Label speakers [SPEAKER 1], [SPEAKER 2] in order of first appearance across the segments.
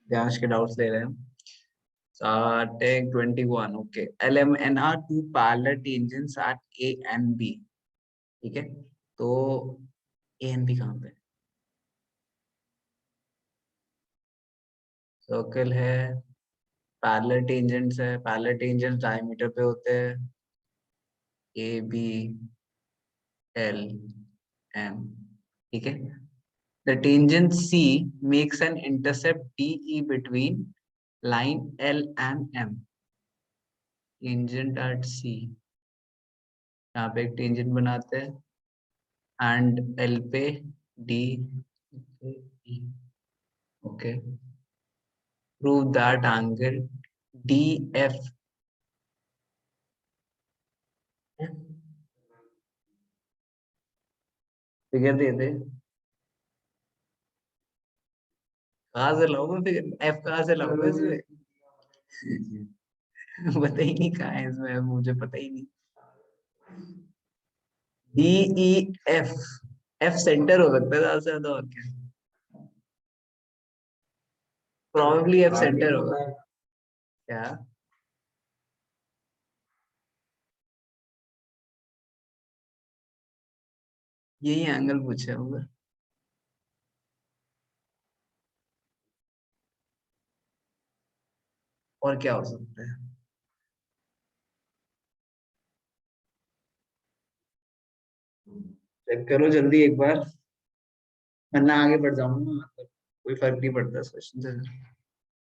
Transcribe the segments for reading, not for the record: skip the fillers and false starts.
[SPEAKER 1] ध्यान के डाउट्स ले रहे हैं। Take 21 okay. LMNR two parallel tangents at A and B। ठीक है, तो A and B कहाँ पे? सर्कल है, पैरेलल टेंजेंट्स है, पैरेलल टेंजेंट्स डायमीटर पे होते हैं ABLM। ठीक है, the tangent C makes an intercept DE between line L and M। Tangent at C, यहाँ पे एक टेंजेंट बनाते हैं एंड L पे D। Okay, prove that angle DF। Figure दे दे, कहाँ से लाऊंगा फिगर? F कहाँ से लाऊंगा इसमें? पता ही नहीं कहाँ है इसमें, मुझे पता ही नहीं। DEF, F सेंटर हो सकता है ज्यादा से ज्यादा, और क्या? प्रोबेबली F सेंटर होगा क्या? यही एंगल पूछा होगा। और क्या हो सकता है? चेक करो जल्दी एक बार, वरना आगे बढ़ जाऊंगा, मतलब कोई फर्क नहीं पड़ता इस क्वेश्चन से।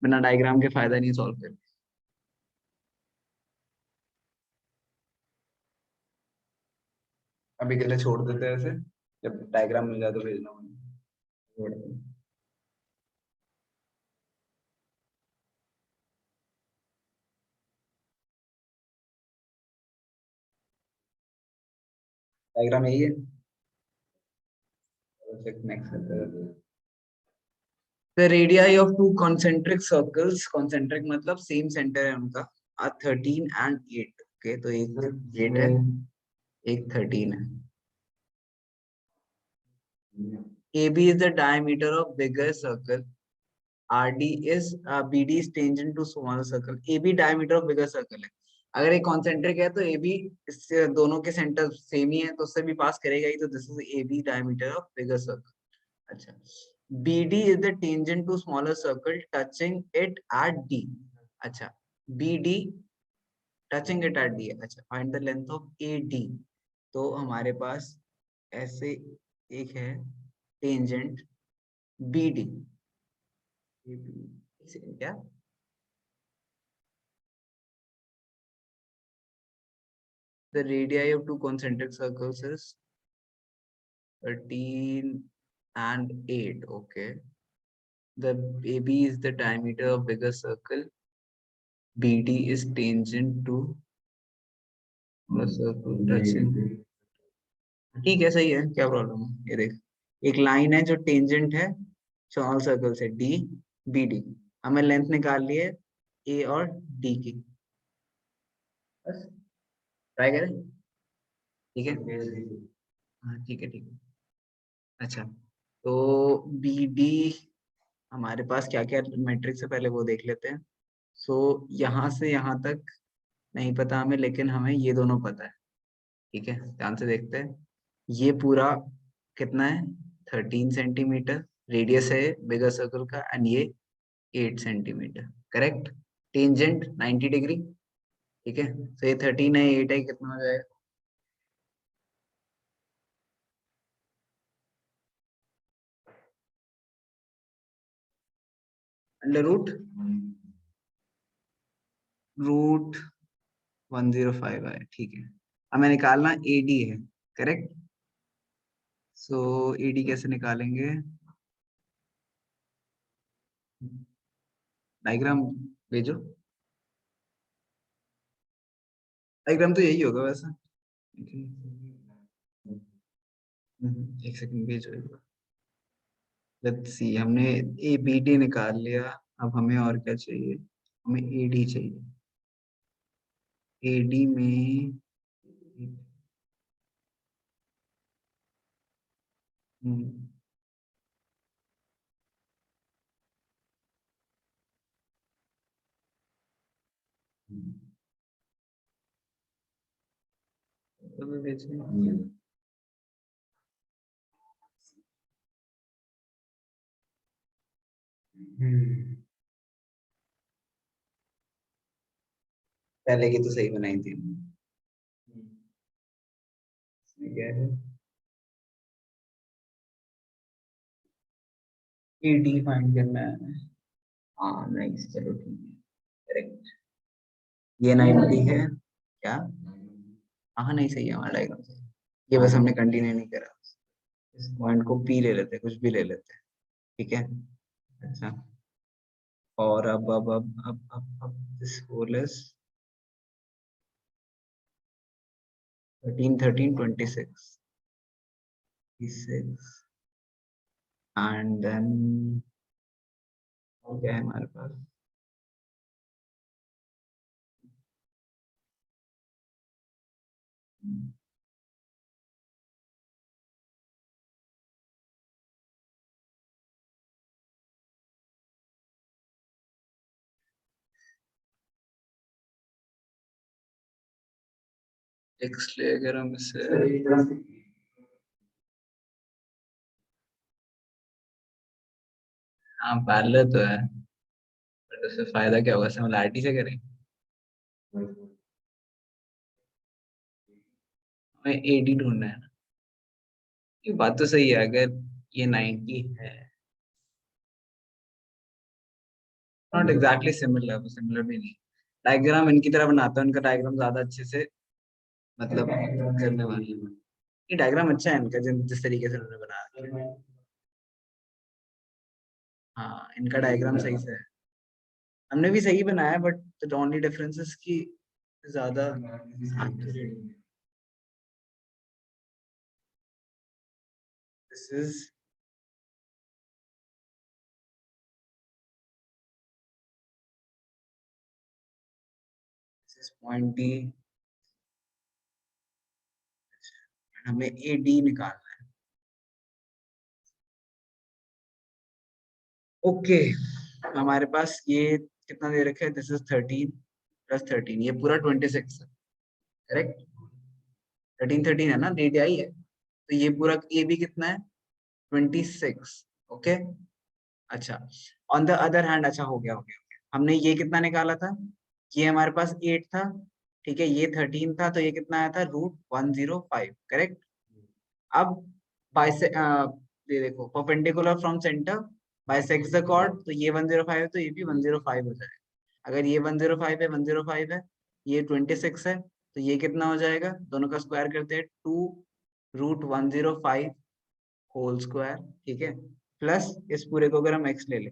[SPEAKER 1] बिना डायग्राम के फायदा नहीं सॉल्व कर। अभी के लिए छोड़ देते हैं ऐसे, जब डायग्राम मिल जाए तो भेजना मुझे। छोड़ दो। डायग्राम यही है। नेक्स्ट करते हैं। The radii of two concentric circles, concentric मतलब सेम सेंटर है उनका, are 13 and 8। ओके, तो एक 8 है, एक 13 है। AB is the diameter of bigger circle, RD is BD is tangent to smaller circle। AB diameter of bigger circle है। अगर ये concentric है तो AB इससे दोनों के सेंटर सेम ही है, तो उससे भी पास करेगा ही, तो this is AB diameter of bigger circle। अच्छा, BD is the tangent to smaller circle touching it at D। अच्छा, BD touching it at D। अच्छा, find the length of AD। तो हमारे पास ऐसे एक है टेंजेंट BD, क्या? The radii of two concentric circles is 13 and 8। Okay. The AB is the diameter of bigger circle. BD is tangent to the circle touching। ठीक है, सही है, क्या प्रॉब्लम है? ये देख, एक लाइन है जो टेंजेंट है स्मॉल सर्कल से डी बी डी। हमें लेंथ निकाल ली है ए और डी की। बस ट्राई करें। ठीक है, हाँ ठीक है ठीक है। अच्छा, तो बी डी हमारे पास क्या क्या मैट्रिक्स है पहले वो देख लेते हैं। सो यहाँ से यहाँ तक नहीं पता हमें, लेकिन हमें ये दोनों पता है। ठीक है, ध्यान से देखते हैं। ये पूरा कितना है? 13 सेंटीमीटर रेडियस है बिगर सर्कल का, एंड ये 8 सेंटीमीटर। Correct, tangent 90 degree. ठीक है, तो ये 13 है, 8 है, कितना हो जाएगा? अंडर रूट रूट 105 है। ठीक है, हमें निकालना एडी है। करेक्ट, सो एडी कैसे निकालेंगे? डायग्राम भेजो। डायग्राम तो यही होगा वैसे। एक सेकंड भेजो एक बार। लेट्स सी, हमने ए बी डी निकाल लिया। अब हमें और क्या चाहिए? हमें एडी चाहिए। एडी में हम्म, तो मैं भेजूँ। पहले की तो सही बनाई थी। इसमें क्या है? AD फाइंड करना है। हाँ नाइस, चलो ठीक है, करेक्ट। ये 90 है क्या? हाँ नहीं सही है, हमारा डायग्राम सही है। ये बस हमने कंटिन्यू नहीं करा। इस पॉइंट को P ले लेते हैं, कुछ भी ले लेते हैं, ठीक है। अच्छा, और अब this whole is 13 13 26 26 and then क्या है हमारे पास? एक्स ले अगर हम इसे, हाँ पैरेलल तो है, बट उससे फायदा क्या होगा, सिमिलैरिटी से करें। हमें AD ढूंढना है ना। ये बात तो सही है, अगर ये 90 है, नॉट एग्जैक्टली सिमिलर, सिमिलर भी नहीं। डायग्राम इनकी तरह बनाता है, उनका डायग्राम ज्यादा अच्छे से मतलब करने वाले हैं। ये डायग्राम अच्छा है इनका, जिस तरीके से उन्होंने बनाया है। हाँ इनका डायग्राम सही से है, हमने भी सही बनाया, but the only difference is कि ज्यादा accurate। This is point D, हमें AD निकालना है। ओके, हमारे पास ये कितना दे रखा है, दिस इज 13 प्लस 13, ये पूरा 26 है, करेक्ट। 13 13 है ना, डेट आई है, तो ये पूरा ये भी कितना है, 26। ओके, अच्छा। ऑन द अदर हैंड, अच्छा हो गया, हमने ये कितना निकाला था, ये हमारे पास 8 था, ठीक है, ये 13 था, तो ये कितना आया था, √105, करेक्ट। अब बाइसे ये देखो, perpendicular from centre bisects the chord, तो ये 105 है, तो ये भी 105 हो जाएगा। अगर ये 105 है, 105 है, ये 26 है, तो ये कितना हो जाएगा, दोनों का स्क्वायर करते हैं, 2√105 होल स्क्वायर, ठीक है, प्लस इस पूरे को अगर हम x ले लें,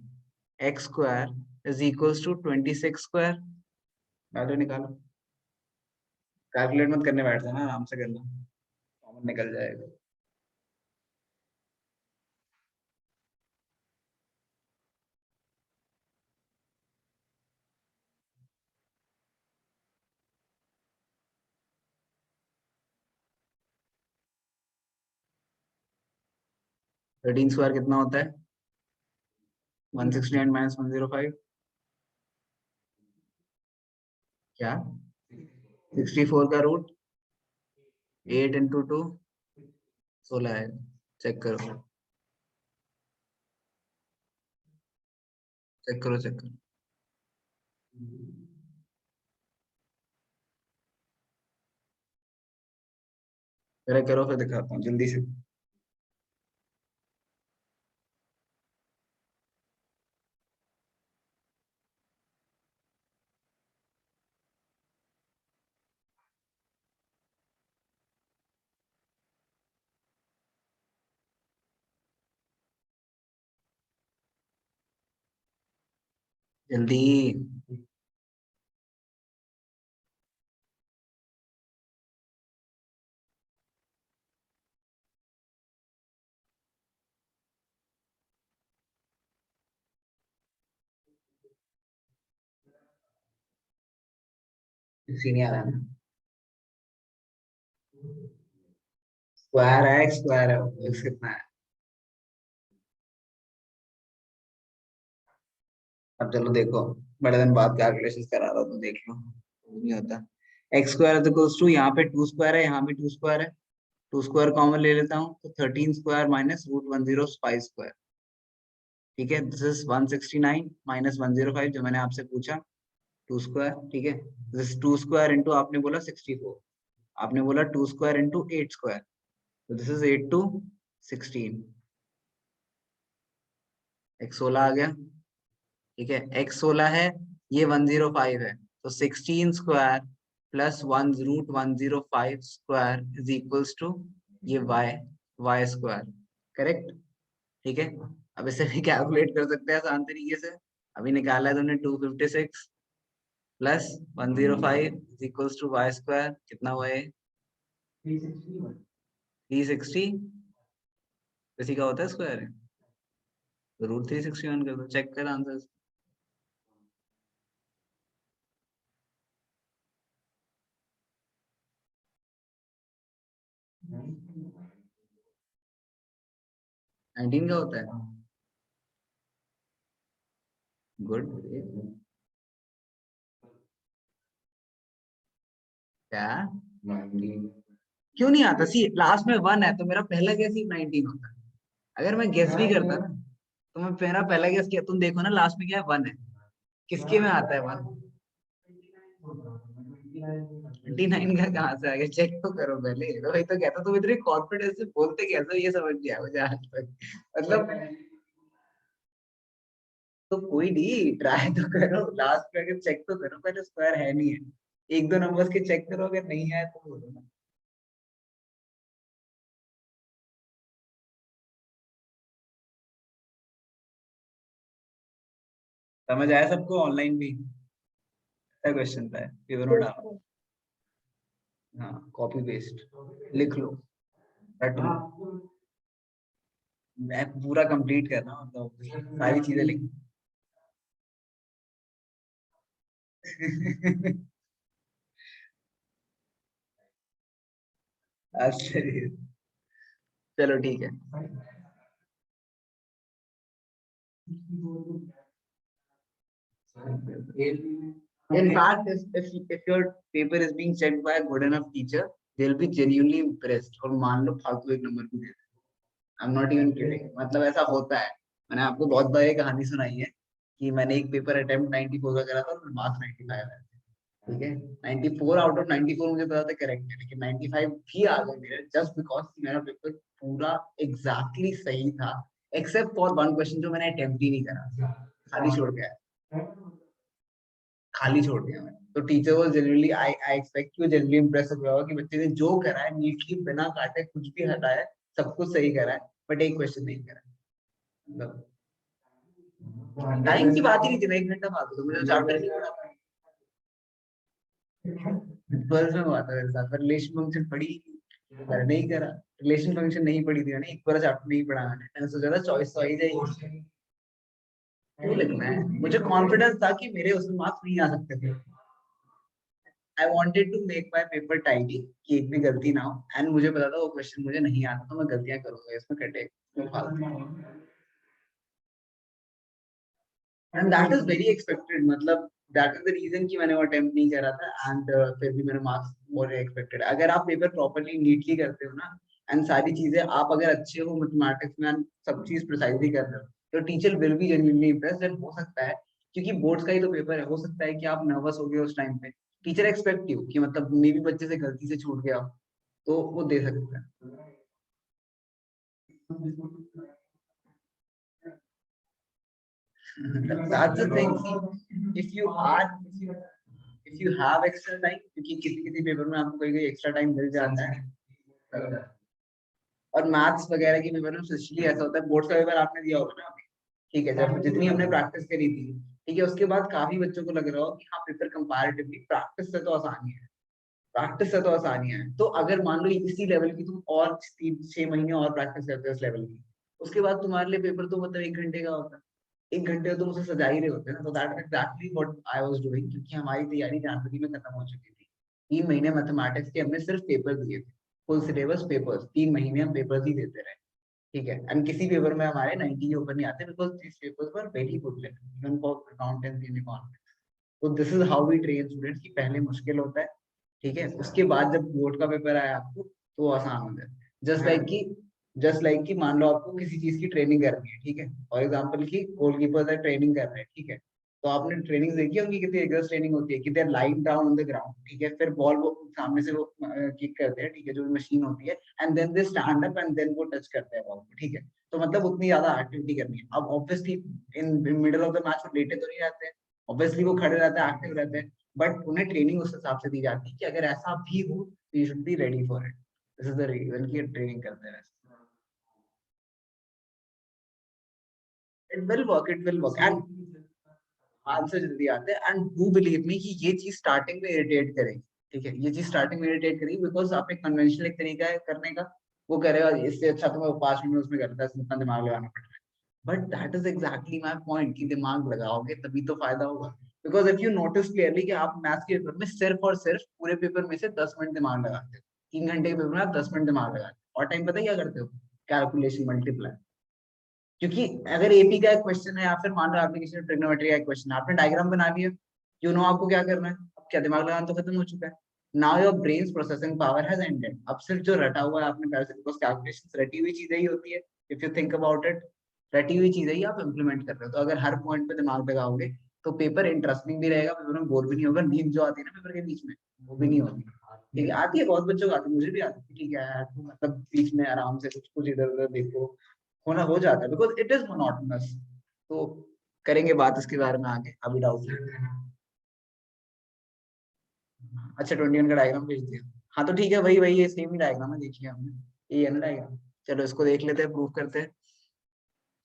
[SPEAKER 1] x square is equals to 26 square. Value निकालो, कैलकुलेट मत करने बैठ जाना, आराम से करना, कॉमन निकल जाएगा। थर्टीन स्क्वायर कितना होता है, 169 माइनस 105, क्या 64 का रूट 8 × 2 16 है, चेक करो, चेक करो, चेक करो, पहले करो फिर दिखाता हूँ जल्दी से। जल्दी, इसी नहीं आ रहा ना, स्क्वायर है, स्क्वायर है, x कितना है। अब चलो देखो, बड़े दिन बाद कैलकुलेशन करा रहा हूँ, तो देख लो। नहीं होता। एक्स स्क्वायर इक्वल्स टू, यहाँ पे टू स्क्वायर है, यहाँ भी टू स्क्वायर है, टू स्क्वायर कॉमन ले लेता हूँ तो 13 स्क्वायर माइनस √105 स्क्वायर। ठीक है, दिस इज 169 माइनस 105 जो मैंने आपसे पूछा, टू स्क्वायर। ठीक है, दिस टू स्क्वायर इंटू आपने बोला 64, आपने बोला टू स्क्वायर इंटू 8 स्क्वायर, तो दिस इज 8 टू 16, एक्स 16 आ गया। ठीक है, एक्स 16 है, ये 105 है, तो 16 square plus 1 √105 square is equals to ये वाई स्क्वायर। करेक्ट। ठीक है, अब इसे भी कैलकुलेट कर सकते हैं आसान तरीके से। अभी निकाला है तुमने 256 plus 105 is equals to y square, कितना हुआ है? 360। इसी का होता है स्क्वायर है, तो √361 कर दो, चेक कर आंसर। 19 का होता है। गुड। क्या? क्यों नहीं आता? सी लास्ट में 1 है तो मेरा पहला गेस ही 19 होता है। अगर मैं गेस भी करता ना, तो मैं मेरा पहला गेस किया, तुम देखो ना लास्ट में क्या है, 1 है। किसके में आता है 1? 29 का कहाँ से आ गया? चेक तो करो पहले, तो वही तो कहता, तुम इतने कॉन्फिडेंस से बोलते कैसे, ये समझ नहीं आया मुझे आज तक। मतलब तो कोई नहीं, ट्राई तो करो, लास्ट में आके चेक तो करो पहले, स्क्वायर है नहीं है। एक दो नंबर्स के चेक करो, अगर नहीं है तो बोलो ना। समझ आया सबको? ऑनलाइन भी अच्छा क्वेश्चन था, पेपर में डालो। हाँ, कॉपी पेस्ट लिख लो, रट लो। मैं पूरा कंप्लीट कर रहा हूँ तो सारी चीजें लिख। अच्छा जी, चलो ठीक है। In fact, if your paper is being checked by a good enough teacher, they'll be genuinely impressed और मान लो फालतू एक नंबर भी दे दे। I'm not even kidding, मतलब ऐसा होता है। मैंने आपको बहुत बार ये कहानी सुनाई है कि मैंने एक पेपर अटेम्प्ट 94 का करा था और मार्क्स 95 आए। ठीक है, 94 आउट ऑफ 94 मुझे पता था करेक्ट है, लेकिन 95 भी आ गए मेरे जस्ट बिकॉज मेरा पेपर पूरा एग्जैक्टली सही था, एक्सेप्ट फॉर वन क्वेश्चन जो मैंने अटेम्प्ट ही नहीं करा, खाली छोड़ गया, खाली छोड़ दिया मैंने। तो teacher was generally, I I expect कि वो जनरली इम्प्रेस हो गया होगा कि बच्चे ने जो करा है नीटली बिना काटे कुछ भी हटाया, सब कुछ सही करा है, बट एक क्वेश्चन नहीं करा। मतलब टाइम की बात ही नहीं थी ना, 1 घंटा फालतू, मुझे चैप्टर नहीं पढ़ा था। 12th में हुआ था मेरे साथ, पर रिलेशन फंक्शन पढ़ी मैंने नहीं करा। रिलेशन फंक्शन नहीं पढ़ी थी मैंने, एक पूरा चैप्टर नहीं पढ़ा मैंने सोचा था चॉइस तो आ ही जाएगी। क्यों लिखना है? मुझे कॉन्फिडेंस था कि मेरे उसमें मार्क्स नहीं आ सकते थे। I wanted to make my paper tidy, कि एक भी गलती ना हो, एंड मुझे पता था वो क्वेश्चन मुझे नहीं आता तो मैं गलतियां करूंगा इसमें, कटे and that is very expected. मतलब दैट इज द रीजन कि मैंने वो अटेम्प्ट नहीं करा था, एंड फिर भी मेरे मार्क्स मोर एक्सपेक्टेड। अगर आप पेपर प्रॉपर्ली नीटली करते हो ना, एंड सारी चीजें आप अगर अच्छे हो मैथमेटिक्स में and सब चीज प्रिसाइजली कर रहे हो, तो teacher will be genuinely impressed. And हो सकता है, क्योंकि बोर्ड्स का ही तो पेपर है, हो सकता है कि आप नर्वस हो गए उस टाइम पे, टीचर एक्सपेक्ट यू कि मतलब मे भी बच्चे से गलती से छूट गया हो, तो वो दे सकता है। That's the thing. See, if you have extra time, क्योंकि किसी किसी पेपर में आपको कोई कोई एक्स्ट्रा टाइम मिल जाता है, और मैथ्स वगैरह की पेपर में स्पेशली ऐसा होता है, बोर्ड का पेपर आपने दिया होगा ना, ठीक है, जब जितनी हमने प्रैक्टिस करी थी, ठीक है, उसके बाद काफी बच्चों को लग रहा हो कि हाँ पेपर कंपैरेटिवली प्रैक्टिस से तो आसानी है, प्रैक्टिस से तो आसानी है। तो अगर मान लो इसी लेवल की तुम और 3-6 महीने और प्रैक्टिस करते हो इस लेवल की, उसके बाद तुम्हारे लिए पेपर तो मतलब 1 घंटे का होता है, 1 घंटे तो उसे सजा ही रहे होते हैं ना। तो that exactly what I was doing, क्योंकि हमारी तैयारी जनवरी में खत्म हो चुकी थी। 3 महीने मैथमेटिक्स के हमने सिर्फ पेपर दिए थे, फुल सिलेबस पेपर्स, 3 महीने हम पेपर्स ही देते रहे। ठीक है, एंड किसी पेपर में हमारे 90 के ऊपर नहीं आते, because this papers were very good, even for accountancy and economics.
[SPEAKER 2] तो this is how we train students की पहले मुश्किल होता है, ठीक है, उसके बाद जब बोर्ड का पेपर आया आपको तो वो आसान हो जाए। जस्ट लाइक कि मान लो आपको किसी चीज की ट्रेनिंग करनी है, ठीक है, फॉर एग्जाम्पल की गोलकीपर ट्रेनिंग कर रहे हैं, ठीक है, तो आपने ट्रेनिंग देखी होगी कितनी रिगरस ट्रेनिंग होती है कि they are lying down on the ground, ठीक है, फिर बॉल वो सामने से वो किक करते हैं, ठीक है, जो मशीन होती है, and then they stand up and then वो टच करते हैं बॉल को, ठीक है, तो मतलब उतनी ज्यादा एक्टिविटी करनी है। अब obviously in middle of the match वो लेटे तो नहीं रहते हैं, ऑब्वियसली वो खड़े रहते हैं, एक्टिव रहते हैं, बट उन्हें ट्रेनिंग उस हिसाब से दी जाती है कि अगर ऐसा भी हो तो you should be ready for it. This is the reason की ट्रेनिंग करते हैं। It will work and answer जल्दी आते हैं, एंड डू बिलीव मी कि ये चीज स्टार्टिंग में इरिटेट करेगी, ठीक है, ये चीज स्टार्टिंग में इरिटेट करेगी बिकॉज आपने कन्वेंशनल एक तरीका है करने का, वो करेगा, इससे अच्छा तो मैं 5 मिनट उसमें करता है, इसमें इतना दिमाग लगाना पड़ता है। But that is exactly my point कि दिमाग लगाओगे तभी तो फायदा होगा। Because if you notice clearly कि आप मैथ्स के पेपर में सिर्फ और सिर्फ पूरे पेपर में से 10 मिनट दिमाग लगाते हो, 3 घंटे के पेपर में आप 10 मिनट दिमाग लगाते हो, और टाइम पता है क्या करते हो, कैलकुलेशन, मल्टीप्लाई। क्योंकि अगर एपी का एक क्वेश्चन है या फिर मान लो एप्लीकेशन ट्रिग्नोमेट्री का एक क्वेश्चन है, आपने डायग्राम बना लिया, यू नो आपको क्या करना है, अब क्या दिमाग लगाना तो खत्म हो चुका है। Now your brain processing power has ended, अब सिर्फ जो रटा हुआ है आपने कर, बिकॉज कैलकुलेशन रटी हुई चीजें ही होती है, if you think about it, रटी हुई चीजें ही आप इम्प्लीमेंट कर रहे हो, तो अगर हर पॉइंट पे दिमाग लगाओगे तो पेपर इंटरेस्टिंग भी रहेगा, पेपर में बोर भी नहीं होगा, नींद जो आती है ना पेपर के बीच में वो भी नहीं होगी, ठीक है, आती है, बहुत बच्चों को आती है, मुझे भी आती है, ठीक है यार, तो मतलब बीच में आराम से कुछ कुछ इधर उधर देखो, होना हो जाता है, बिकॉज इट इज मोनोटोनस। तो करेंगे बात इसके बारे में आगे, अभी डाउट है। अच्छा 21 का डायग्राम भेज दिया, हाँ तो ठीक है, वही वही ये सेम ही डायग्राम है, देखिए हमने, ये है ना डायग्राम, चलो इसको देख लेते हैं, प्रूव करते हैं।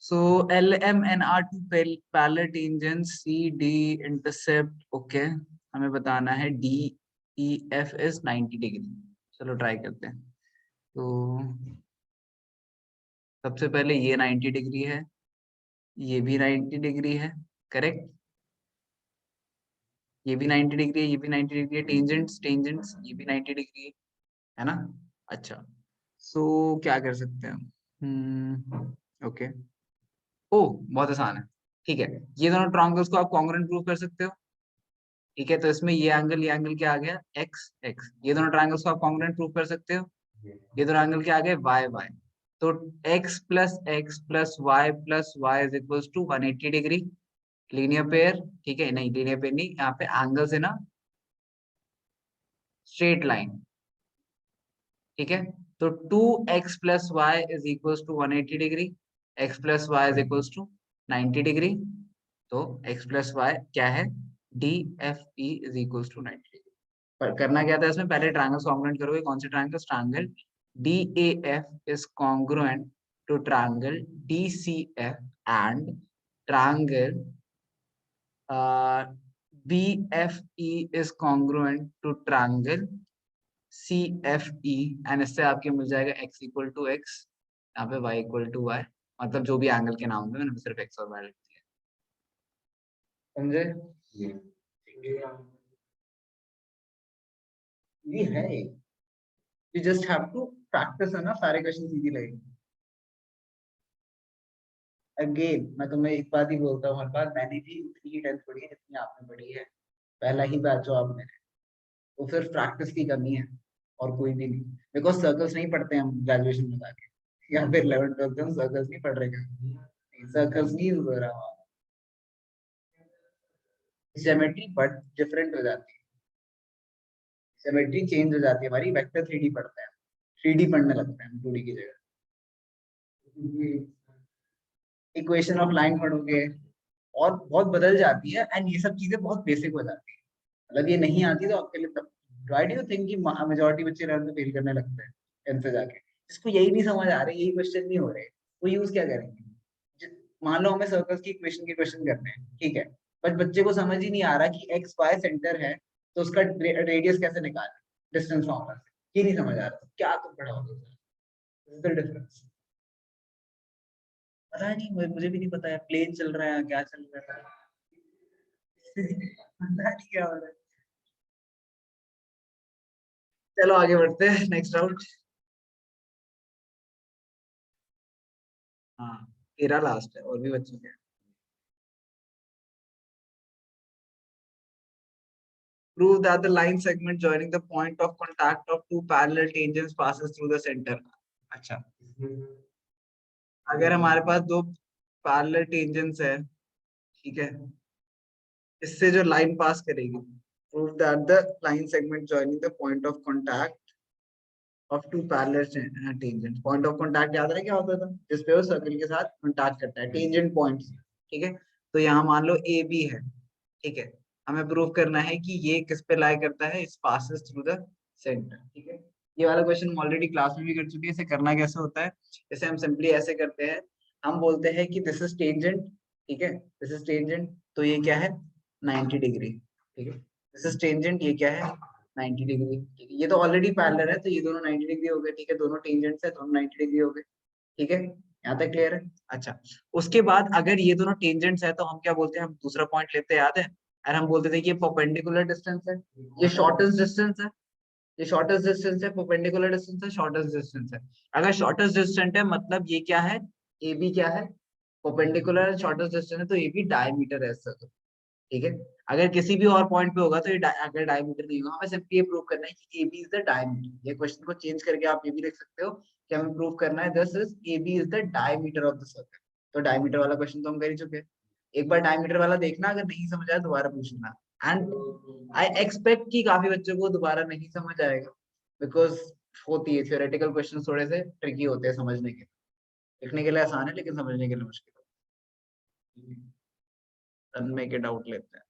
[SPEAKER 2] सो LMNR2 parallel tangent CD intercept, okay, हमें बताना है DEF इज 90 डिग्री। चलो ट्राई करते हैं। तो सबसे पहले ये 90 डिग्री है, ये भी 90 डिग्री है, करेक्ट, ये भी 90 डिग्री है, ये भी 90 डिग्री है, टेंजेंट्स टेंजेंट्स ये भी 90 डिग्री है ना। अच्छा, सो क्या कर सकते हैं हम, ओके, ओ बहुत आसान है, ठीक है, ये दोनों ट्रायंगल्स को आप कॉन्ग्रुएंट प्रूव कर सकते हो, ठीक है, तो इसमें ये एंगल क्या आ गया, एक्स एक्स, ये दोनों ट्रायंगल्स को आप कॉन्ग्रुएंट प्रूव कर सकते हो, ये दोनों एंगल क्या आ गए, वाई वाई, तो x plus y is equals to 180 degree, linear pair, ठीक है, नहीं लीनियर पेयर नहीं, यहाँ पे एंगल्स है ना, स्ट्रेट लाइन, ठीक है, तो 2x plus y is equals to 180 degree, x plus y is equals to 90 degree, तो x प्लस वाई क्या है, DFE is equals to 90 degree. पर करना क्या था इसमें, पहले ट्रायंगल्स कॉन्ग्रुएंट करोगे, कौन से triangles, triangle DAF is congruent to triangle DCF and triangle BFE is congruent to triangle CFE, and इससे आपके मिल जाएगा x इक्वल टू एक्स, यहाँ पे y इक्वल टू वाई, मतलब जो भी एंगल के नाम में मैंने सिर्फ x और y लिख दिया, समझे, ये है, you just have to practise, है ना, सारे क्वेश्चन इजी लगेंगे। अगेन मैं तुम्हें एक बात ही बोलता हूँ हर बार, मैंने भी उतनी ही टेंथ पढ़ी है जितनी आपने पढ़ी है, पहला ही बैच हो आप मेरे, तो सिर्फ प्रैक्टिस की कमी है और कोई भी नहीं, बिकॉज सर्कल्स नहीं पढ़ते हम ग्रेजुएशन में जाके, या फिर 11th 12th में सर्कल्स नहीं पढ़ रहे, सर्कल्स नहीं यूज हो रहा, ज्योमेट्री बट डिफरेंट हो जाती है, ज्योमेट्री चेंज हो जाती है हमारी, वेक्टर 3D पढ़ते हैं, 3D पढ़ने लगते हैं 2D की जगह, इक्वेशन ऑफ लाइन पढ़ोगे और बहुत बदल जाती है, एंड ये सब चीजें बहुत बेसिक हो जाती है, मतलब ये नहीं आती तो आपके लिए तब, व्हाई डू यू थिंक कि मेजॉरिटी बच्चे 11th में फेल करने लगते हैं 10th से जाके, जिसको यही नहीं समझ आ रहे, यही क्वेश्चन नहीं हो रहे, वो यूज क्या करेंगे, मान लो हमें सर्कल्स की इक्वेशन के क्वेश्चन करने हैं, ठीक है, बट बच्चे को समझ ही नहीं आ रहा कि एक्स वाई सेंटर है, तो उसका रेडियस कैसे निकालें डिस्टेंस फॉर्मूला से, ये नहीं समझ आ रहा, क्या तुम पढ़ाओगे, डिफरेंस, पता नहीं, मुझे भी नहीं पता है, प्लेन चल रहा है क्या चल रहा है, पता नहीं क्या हो रहा है। चलो आगे बढ़ते हैं, नेक्स्ट राउंड। हाँ, तेरा लास्ट है, और भी बच्चों के
[SPEAKER 1] Prove that the line segment joining the point of contact of two parallel tangents passes through the center. अच्छा, अगर हमारे पास दो parallel tangents है, ठीक है, इससे जो लाइन पास करेगी, prove that the line segment joining the point of contact of two parallel tangents. Point of contact याद रहे क्या होता था, जिसपे वो सर्कल के साथ contact करता है, tangent points, ठीक है। तो यहाँ मान लो ए बी है, ठीक है, हमें प्रूव करना है कि ये किस पे लाई करता है, इस पासेस थ्रू द सेंटर, ठीक है। ये वाला क्वेश्चन हम ऑलरेडी क्लास में भी कर चुके हैं। इसे करना कैसे होता है, इसे हम सिंपली ऐसे करते हैं, हम बोलते हैं कि दिस इज टेंजेंट, ठीक है, दिस इज टेंजेंट, तो ये क्या है 90 डिग्री, ठीक है, दिस इज टेंजेंट, ये क्या है 90 डिग्री, ठीक है, ये तो ऑलरेडी पैरेलल है, तो ये दोनों 90 डिग्री हो गए, ठीक है, दोनों टेंजेंट्स है, दोनों 90 डिग्री हो गए, ठीक है, यहाँ तक क्लियर है। अच्छा, उसके बाद अगर ये दोनों टेंजेंट्स है तो हम क्या बोलते हैं, हम दूसरा पॉइंट लेते हैं, याद है, और हम बोलते थे कि ये परपेंडिकुलर डिस्टेंस है, ये शॉर्टेस्ट डिस्टेंस है, ये शॉर्टेस्ट डिस्टेंस है, परपेंडिकुलर डिस्टेंस है, शॉर्टेस्ट डिस्टेंस है। अगर शॉर्टेस्ट डिस्टेंस है मतलब ये क्या है, ए बी क्या है, परपेंडिकुलर शॉर्टेस्ट डिस्टेंस है, तो ए बी डायमीटर है सर्कल, ठीक है। अगर किसी भी और पॉइंट पे होगा तो ये अगर डायमीटर नहीं होगा, हमें सिर्फ ये प्रूव करना है कि A B is the diameter. ये क्वेश्चन को चेंज करके आप ये भी लिख सकते हो कि हमें प्रूव करना है this is A B is the diameter of the circle. तो डायमीटर वाला क्वेश्चन तो हम कर ही चुके हैं। एक बार डायमीटर वाला देखना, अगर नहीं समझ आया दोबारा पूछना, एंड आई एक्सपेक्ट कि काफी बच्चों को दोबारा नहीं समझ आएगा, बिकॉज होती है थियोरेटिकल क्वेश्चन थोड़े से ट्रिकी होते हैं समझने के, लिखने के लिए आसान है लेकिन समझने के लिए मुश्किल है, में के डाउट लेते हैं।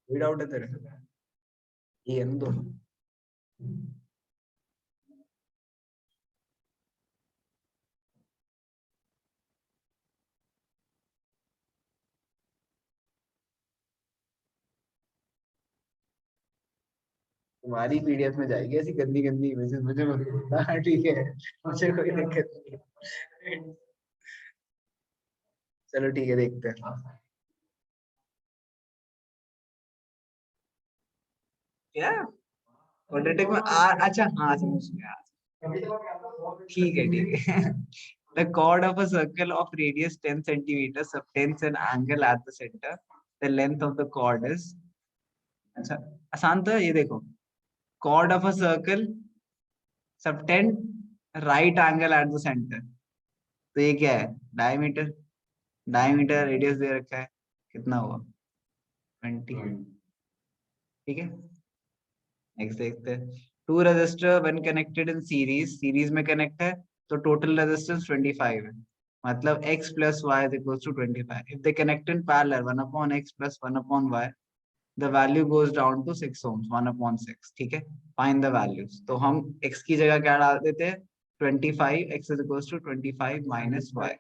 [SPEAKER 1] कोई डाउट है तेरे, ये है ना दोनों। तुम्हारी पीडीएफ में जाएगी ऐसी गंदी गंदी इमेजेस, मुझे मत बोलना, हाँ, ठीक है, मुझे कोई दिक्कत नहीं है। चलो ठीक है, देखते हैं क्या क्वाड्रेटिक में अच्छा हाँ समझ गया, ठीक है ठीक है। The chord of a circle of radius 10 centimeters subtends an angle at the center. The length of the chord is, अच्छा आसान तो है ये, देखो chord of a circle subtend right angle at the center, तो ये क्या है डायमीटर, डायमीटर रेडियस दे रखा है, कितना हुआ 20, ठीक है। नेक्स्ट देखते हैं, two resistor when connected in series, series में कनेक्ट है तो टोटल रेजिस्टेंस 25 है, मतलब x plus y is equals to 25. If they connect in parallel, 1 upon x plus 1 upon y, the value goes down to 6 ohms, 1 upon 6, ठीक है। Find the values, तो हम x की जगह क्या डाल देते हैं 25, x is equals to 25 minus y,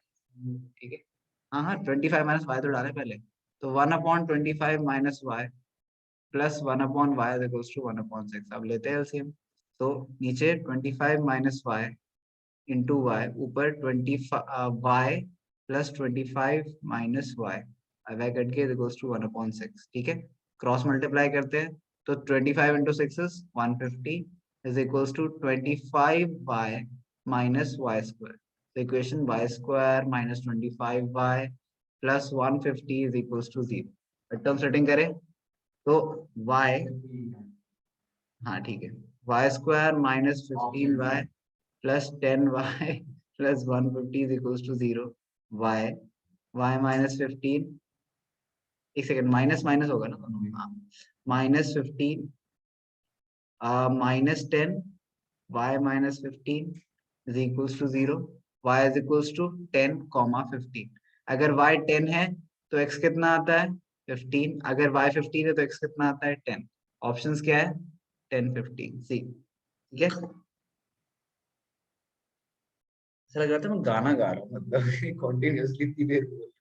[SPEAKER 1] ठीक है। हाँ हाँ 25 माइनस y तो डाले पहले, तो 1 upon 25 minus y plus 1 upon y is equals to 1 upon 6। अब लेते हैं एलसीएम, तो नीचे 25 माइनस y इंटू वाई, ऊपर 20 y plus 25 minus y, y cut के इज इक्वल्स टू 1 अपॉन 6, ठीक है। क्रॉस मल्टीप्लाई करते हैं तो 25 into 6 is 150 is equals to 25y minus y square, तो equation y square minus 25y plus 150 is equals to 0। Term setting करें तो y, हाँ ठीक है, y square minus 15y plus 10y plus 150 is equals to 0। y, y minus 15, एक second minus minus होगा ना दोनों में, हाँ, minus 15 minus 10, y minus 15 is equals to 0, y is equals to 10 comma 15। अगर y 10 है तो x कितना आता है 15, अगर y 15 है तो x कितना आता है 10। ऑप्शंस क्या है 10 15 सी, ठीक है। ऐसा लग रहा था मैं गाना गा रहा हूँ, मतलब कॉन्टिन्यूअसली इतनी देर बोल रहा हूँ।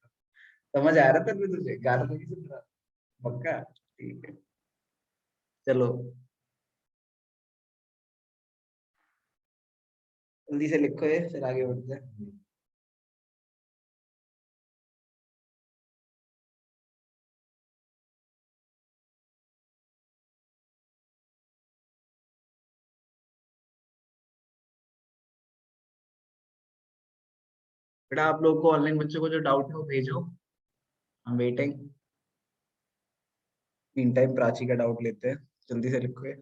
[SPEAKER 1] समझ आ रहा था मैं तुझे, गाना तो नहीं सुन रहा, पक्का ठीक है। चलो जल्दी से लिखो ये, फिर आगे बढ़ते हैं।
[SPEAKER 2] बेटा आप लोग को ऑनलाइन बच्चों को जो डाउट है वो भेजो, I am waiting. Mean time Prachi का डाउट लेते हैं, जल्दी से लिखो।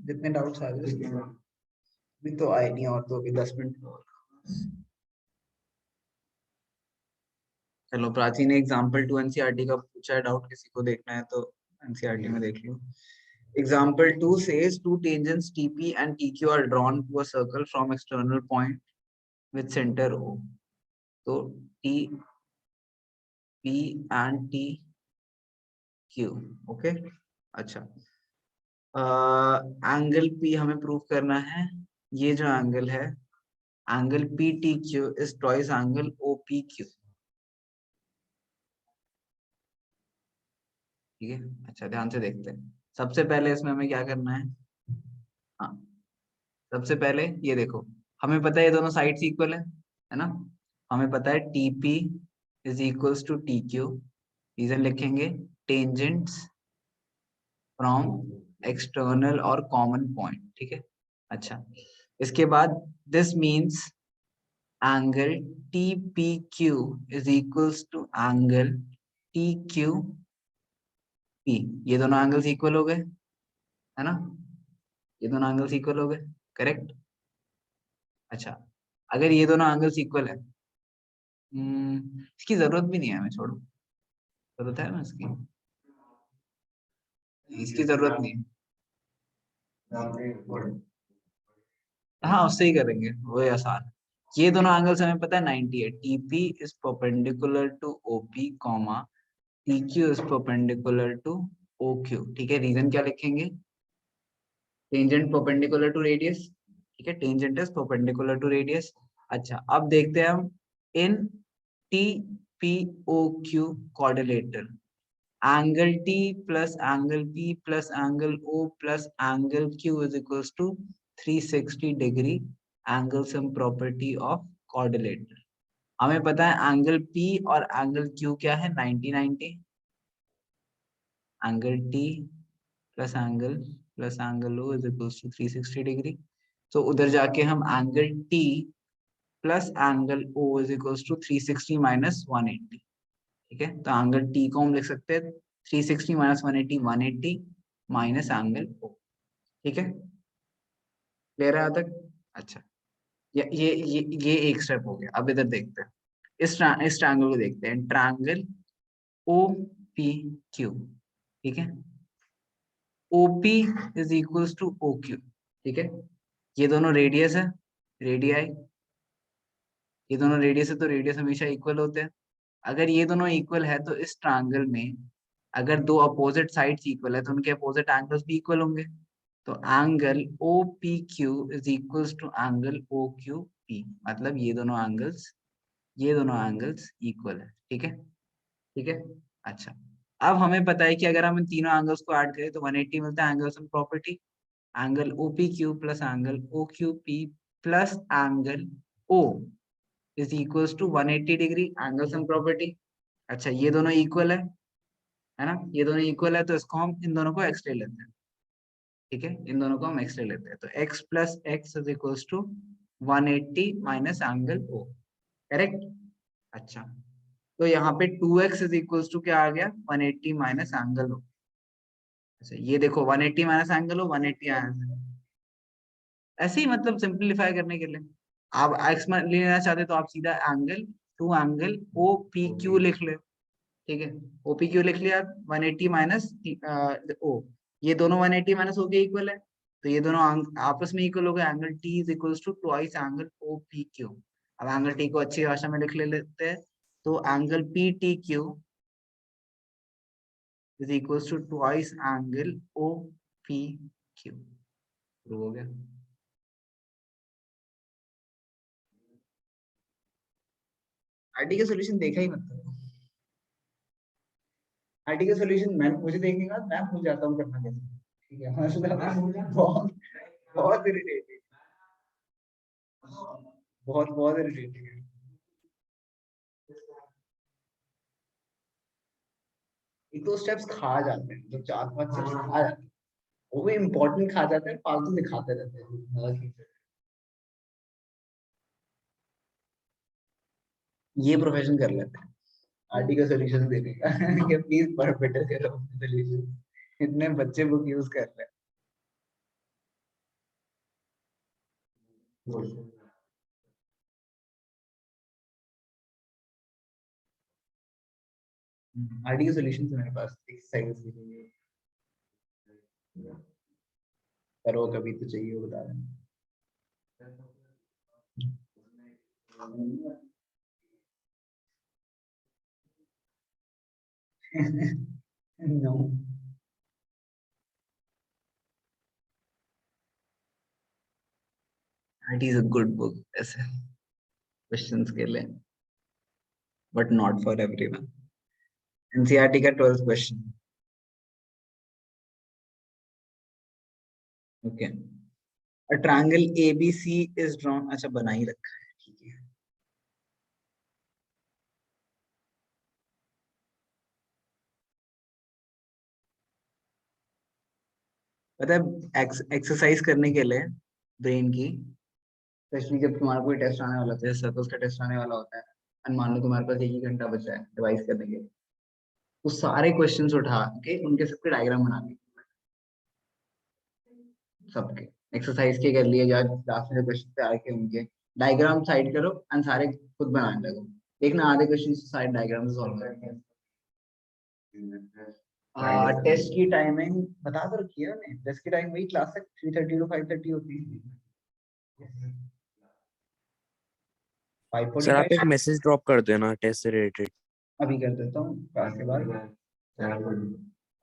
[SPEAKER 2] जितने डाउट्स आ गए अभी तो आए नहीं, और तो अभी 10 मिनट और। चलो प्राची ने एग्जाम्पल टू एनसीईआरटी का पूछा है डाउट, किसी को देखना है तो एनसीईआरटी में देख लो। Example 2 says two tangents TP and TQ are drawn to a circle from external point with center O. So TP and TQ, okay? अच्छा, एंगल P हमें प्रूव करना है। ये जो एंगल है, angle PTQ is twice angle OPQ, ठीक है? अच्छा, ध्यान से देखते हैं। सबसे पहले इसमें हमें क्या करना है? हाँ, सबसे पहले ये देखो, हमें पता है ये दोनों साइड्स इक्वल है ना? हमें पता है TP is equals to TQ। Reason लिखेंगे, टेंजेंट्स फ्रॉम एक्सटर्नल और कॉमन पॉइंट, ठीक है? अच्छा, इसके बाद this means angle TPQ is equals to angle TQP। ये दोनों एंगल्स इक्वल हो गए, है ना? ये दोनों एंगल्स इक्वल हो गए, करेक्ट? अच्छा, अगर ये दोनों एंगल्स इक्वल है, इसकी जरूरत भी नहीं है, हमें छोड़ो। जरूरत है ना इसकी? इसकी जरूरत नहीं है। हाँ, उससे ही करेंगे, वो है आसान। ये दोनों एंगल्स हमें पता है 90 है। TP is perpendicular to OP comma TQ is perpendicular to OQ, ठीक है? रीजन क्या लिखेंगे? टेंजेंट परपेंडिकुलर टू रेडियस, ठीक है? Tangent is perpendicular to radius. अच्छा, अब देखते हैं हम इन TPOQ coordinator, angle T plus angle P plus angle O plus angle Q is equals to 360 degree angle sum property of quadrilateral। हमें पता है एंगल P और एंगल Q क्या है? 90 90। Angle T plus angle O is equals to 360 degree. तो उधर जाके हम angle T plus angle O is equals to 360 minus 180, ठीक है? तो एंगल T को हम लिख सकते हैं 360 माइनस 180, 180 माइनस एंगल O, ठीक है? क्लियर है यहाँ तक? अच्छा, ये एक स्टेप हो गया। अब इधर देखते हैं, इस ट्रायंगल को देखते हैं, ट्रायंगल OPQ, ठीक है? OP is equals to OQ, ठीक है? ये दोनों रेडियस है, रेडियाई, ये दोनों रेडियस है तो रेडियस हमेशा इक्वल होते हैं। अगर ये दोनों इक्वल है तो इस ट्रायंगल में अगर दो अपोजिट साइड्स इक्वल है तो उनके अपोजिट एंगल्स भी इक्वल होंगे। तो angle OPQ is equals to angle OQP, मतलब ये दोनों एंगल्स इक्वल है, ठीक है? ठीक है। अच्छा, अब हमें पता है कि अगर हम इन तीनों एंगल्स को ऐड करें तो 180 मिलता है, angle sum property. Angle OPQ plus angle OQP plus angle O is equals to 180 degree angle sum property. अच्छा, ये दोनों इक्वल है ना? ये दोनों इक्वल है तो इसको हम इन दोनों को एक्स ले लेते हैं, ठीक है? इन दोनों को हम एक्स ले लेते हैं, तो x plus x is equals to 180 minus angle O, correct? अच्छा, तो यहाँ पे 2x इज इक्वल्स टू क्या आ गया? 180 माइनस एंगल O। अच्छा, ये देखो 180 माइनस एंगल O, 180 आया, ऐसे ही मतलब सिंपलीफाई करने के लिए। आप x लेना चाहते तो आप सीधा एंगल टू एंगल OPQ लिख ले, ठीक है? OPQ लिख लिया, 180 माइनस O, ये दोनों 180 माइनस O के इक्वल है, तो ये दोनों आपस में इक्वल हो गए। Angle T is equals to twice angle OPQ। अब एंगल T को अच्छी भाषा में लिख लेते हैं, तो angle PTQ
[SPEAKER 1] is equals to twice angle OPQ। हो गया।
[SPEAKER 2] आरटी का सॉल्यूशन देखा ही मतलब, आरटी का सॉल्यूशन मैं मुझे देखने के बाद मैं भूल जाता हूँ करना कैसे। ठीक है, मतलब बहुत बहुत इरिटेटिंग, बहुत बहुत इरिटेटिंग है। एक दो स्टेप्स खा जाते हैं, जो 4-5 स्टेप्स खा जाते हैं, वो भी इम्पोर्टेंट खा जाते हैं, फालतू दिखाते रहते हैं। ये प्रोफेशन कर लेते हैं, आरटी का सॉल्यूशन देने का कि प्लीज पढ़ बेटर करो सॉल्यूशन, इतने बच्चे बुक यूज कर रहे हैं। आरटी के सॉल्यूशन है मेरे पास एक्सरसाइज के लिए, करो कभी तो चाहिए वो बता देना। No,
[SPEAKER 1] it is a good book ऐसे क्वेश्चंस के लिए, but not for everyone. NCERT का 12th question. Okay, a triangle ABC is drawn. अच्छा बना ही रखा है, ठीक है। पता है एक्सरसाइज करने के लिए ब्रेन की, स्पेशली जब तुम्हारा कोई टेस्ट आने वाला होता है, सर्कल्स का टेस्ट आने वाला होता है, और मान लो तुम्हारे पास 1 ही घंटा बचा है रिवाइज करने के लिए, तो सारे क्वेश्चंस उठा के उनके सबके डायग्राम बना ली, सबके एक्सरसाइज के कर लिए, या लास्ट में क्वेश्चन पे आके उनके डायग्राम साइड करो एंड सारे खुद बनाने लगो। देखना आधे क्वेश्चन साइड डायग्राम से सॉल्व करेंगे। टेस्ट की टाइमिंग बता तो रखी है मैंने, टेस्ट की टाइम वही क्लास तक 3:30 to 5:30 होती है।
[SPEAKER 3] सर आप एक
[SPEAKER 2] 5:45
[SPEAKER 3] मैसेज ड्रॉप कर देना टेस्ट से रिलेटेड।
[SPEAKER 2] अभी कर देता हूँ क्लास के बाद।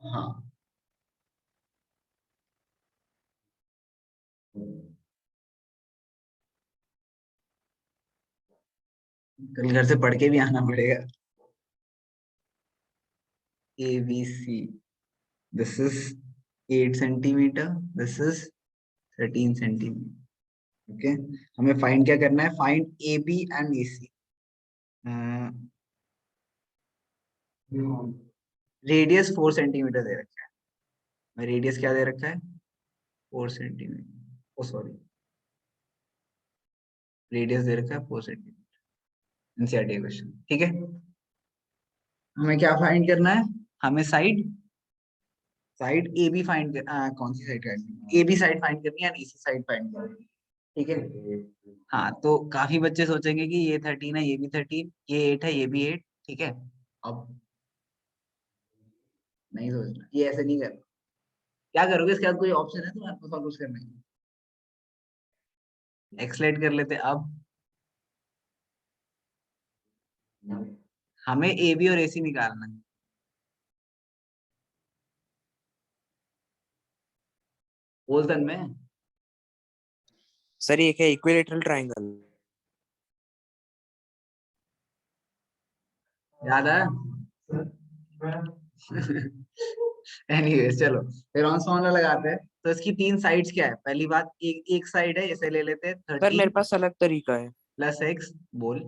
[SPEAKER 2] हाँ,
[SPEAKER 1] कल घर से पढ़ के भी आना पड़ेगा। ABC, this is 8 centimetre, this is 13 centimetre. Okay, हमें फाइंड क्या करना है? Find AB and AC। Radius 4 centimetre दे रखा है, रेडियस क्या दे रखा है? 4 सेंटीमीटर। ओ सॉरी, रेडियस दे रखा है 4 सेंटीमीटर। एनसीईआरटी क्वेश्चन, ठीक है। हमें क्या फाइंड करना है? हमें साइड साइड AB फाइंड कर, कौन सी साइड करनी है? AB साइड फाइंड करनी है, AC साइड फाइंड करनी है, ठीक है। हाँ, तो काफी बच्चे सोचेंगे कि ये 13 है, ये भी 13, ये 8 है, ये भी 8, ठीक है। अब नहीं सोचना, ये ऐसे नहीं करना। क्या करोगे इसके बाद? कोई ऑप्शन है तुम्हारे पास और कुछ करने का? एक्सलेट कर लेते अब। हमें AB और AC निकालना है। बोल तन में
[SPEAKER 3] सर ये क्या इक्विलेटरल ट्रायंगल?
[SPEAKER 1] याद है? एनीवेज चलो, फिर ऑन फॉर्मूला लगाते हैं। तो इसकी 3 साइड्स क्या है? पहली बात, एक साइड है, इसे ले लेते हैं
[SPEAKER 3] सर मेरे
[SPEAKER 1] 13
[SPEAKER 3] पास अलग तरीका है।
[SPEAKER 1] Plus x. बोल।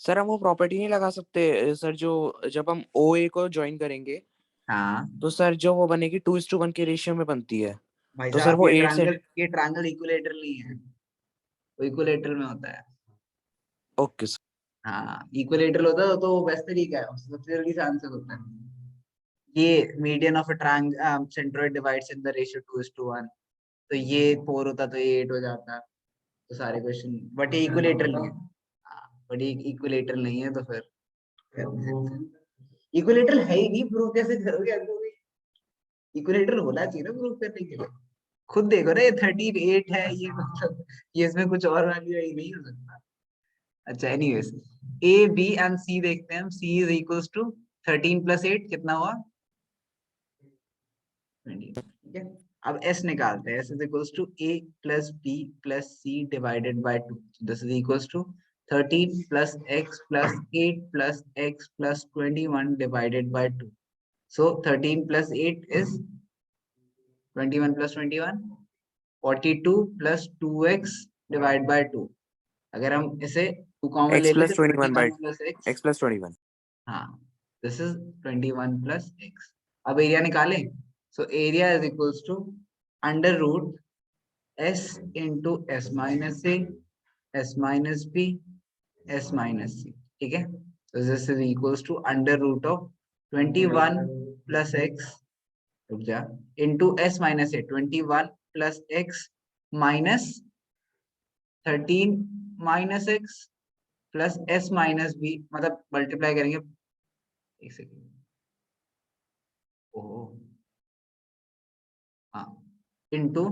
[SPEAKER 3] सर हम वो प्रॉपर्टी नहीं लगा सकते सर, जो जब हम OA को ज्वाइन करेंगे
[SPEAKER 1] हाँ
[SPEAKER 3] तो सर जो वो बनेगी 2:1 के रेशियो में बनती है।
[SPEAKER 1] भाई
[SPEAKER 3] तो सर
[SPEAKER 1] साहब,
[SPEAKER 3] वो
[SPEAKER 1] ये
[SPEAKER 3] 8 से।
[SPEAKER 1] ट्रायंगल, ये ट्रायंगल इक्विलेटरल नहीं है, वो इक्विलेटरल में होता है।
[SPEAKER 3] Okay sir.
[SPEAKER 1] हाँ, इक्विलेटरल होता है तो वो बेस्ट तरीका है, उससे सबसे जल्दी से आंसर होता है। ये median of a triangle centroid divides in the ratio 2:1, तो ये 4 होता तो ये 8 हो जाता। तो सारे क्वेश्चन, बट ये इक्विलेटरल नहीं है। बट ये इक्विलेटरल नहीं है, तो फिर इक्विलेटरल है ही नहीं, प्रूव कैसे करोगे? इक्विलेटरल होना चाहिए ना प्रूव करने के लिए। खुद देखो ना, ये 38 है, ये मतलब ये इसमें कुछ और वैल्यू है, नहीं हो सकता। अच्छा anyways, A B and C देखते हैं हम। C is equals to 13 plus 8 कितना हुआ?
[SPEAKER 2] 20, ठीक है। अब s निकालते हैं, s is equals to a plus b plus c divided by 2, this is equals to 13 plus x plus 8 plus x plus 21 divided by 2, so 13 plus 8 is 21 plus 21, 42 plus 2x divide by 2। अगर हम इसे 2 common
[SPEAKER 3] x
[SPEAKER 2] ले
[SPEAKER 3] plus
[SPEAKER 2] लेते
[SPEAKER 3] 21 by
[SPEAKER 2] 21 plus x,
[SPEAKER 3] x plus 21.
[SPEAKER 2] हाँ, this is 21 plus x। अब area निकालें, so area is equals to under root s into s minus a, s minus b, s minus c, ठीक है। तो this is equals to under root of 21 plus x, रुक जा, into s minus a, 21 plus x minus 13 minus x plus s minus b, मतलब multiply करेंगे, एक second, oh हाँ, into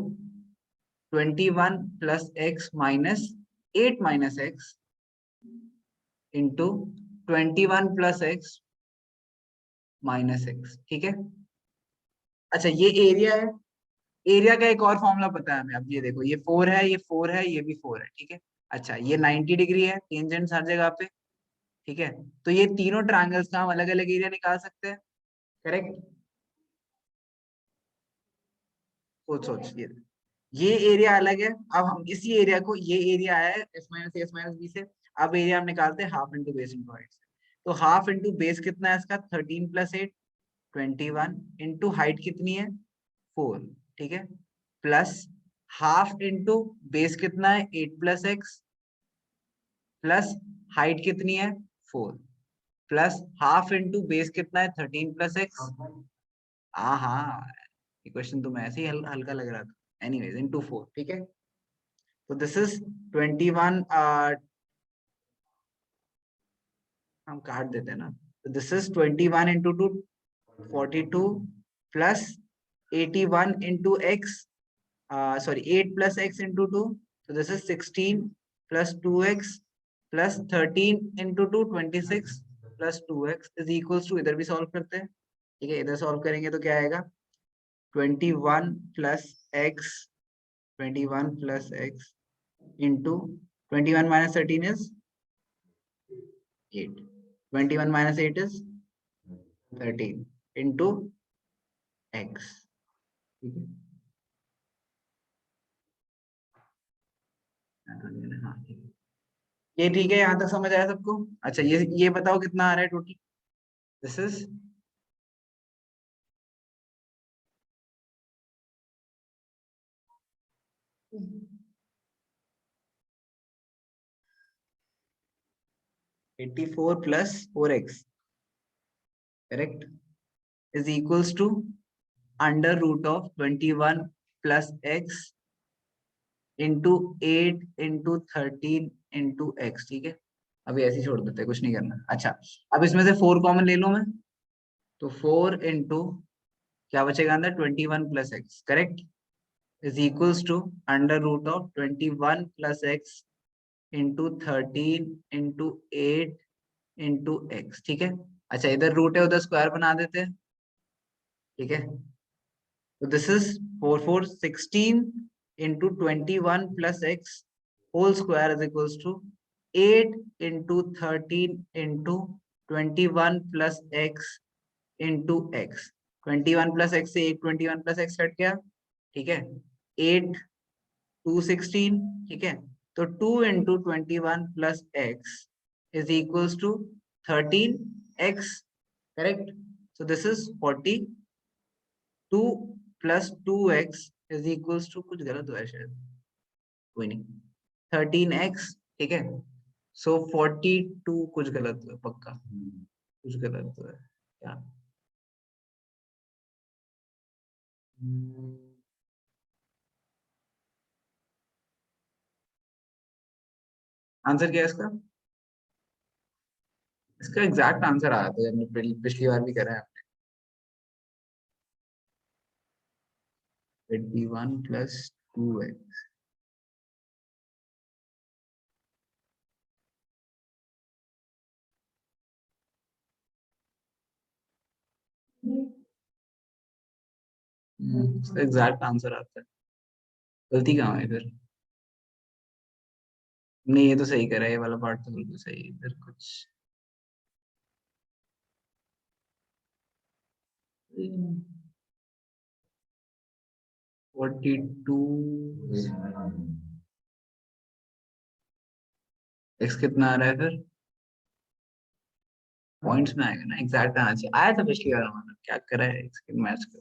[SPEAKER 2] 21 plus x minus 8 minus x into 21 plus x minus x, ठीक है। अच्छा, ये एरिया है, एरिया का एक और फॉर्मूला पता है हमें। अब ये देखो, ये 4 है, ये 4 है, ये भी 4 है, ठीक है। अच्छा, ये 90 डिग्री है, टेंजेंट्स हर जगह पे, ठीक है। तो ये तीनों ट्रायंगल्स का हम अलग अलग एरिया निकाल सकते हैं, करेक्ट। सोच सोच, ये एरिया अलग है। अब हम इसी एरिया को, ये एरिया है एस माइनस बी से, अब एरिया हम निकालते हैं half into base into height से। तो हाफ इंटू बेस कितना है इसका, 13 प्लस 8 21 इंटू हाइट कितनी है 4, ठीक है, प्लस हाफ इंटू बेस कितना है 8 प्लस एक्स प्लस हाइट कितनी है 4, प्लस हाफ इंटू बेस कितना है 13 प्लस एक्स। हाँ हाँ, ये क्वेश्चन तो मैं ऐसे ही हल्का लग रहा था, एनीवेज इंटू 4, ठीक है। तो दिस इज 21, हम काट देते हैं ना, तो this is 21 into 2, 42 plus 81 into x, sorry 8 plus x into 2, so this is 16 plus 2x plus 13 into 2 26 plus 2x is equals to, इधर भी सॉल्व करते हैं, ठीक है। इधर सॉल्व करेंगे तो क्या आएगा, 21 plus x, 21 plus x into 21 minus 13 is 8, 21 minus 8 is 13 into x, ठीक है। हाँ ठीक है, ये ठीक है, यहाँ तक समझ आया सबको। अच्छा, ये बताओ कितना आ रहा है total, this is 84 plus 4x, correct, is equals to under root of 21 plus x into 8 into 13 into x, ठीक है। अभी ऐसे ही छोड़ देते हैं, कुछ नहीं करना। अच्छा, अब इसमें से 4 कॉमन ले लूं मैं, तो 4 इंटू क्या बचेगा अंदर, 21 plus x, correct, is equals to under root of 21 plus x into 13 into 8 into x, ठीक है। अच्छा, इधर रूट है, उधर स्क्वायर बना देते हैं, ठीक है। तो this is 4 4 16 into 21 plus x whole square is equals to 8 into 13 into 21 plus x into x. 21 plus x से 21 प्लस एक्स कट गया, ठीक है। 8 2 16, ठीक है। तो 2 into 21 plus x is equals to 13 x, correct. So this is 42 plus 2x is equals to, कुछ गलत हुआ है शायद, कोई नहीं, 13x, ठीक है। सो 42, कुछ गलत हुआ पक्का, कुछ गलत हुआ है क्या, आंसर क्या है इसका, इसका एग्जैक्ट आंसर आया था, हमने पिछली बार भी करा है। 21 प्लस 2x,
[SPEAKER 1] एग्जैक्ट आंसर आता है। गलती कहाँ है फिर? नहीं ये तो सही करा है, ये वाला पार्ट तो बिल्कुल सही है, इधर कुछ 42 x कितना आ रहा है फिर? पॉइंट्स में आएगा ना, एग्जैक्ट आना चाहिए, आया था पिछली बार हमारा, क्या करा है इसके मैच का।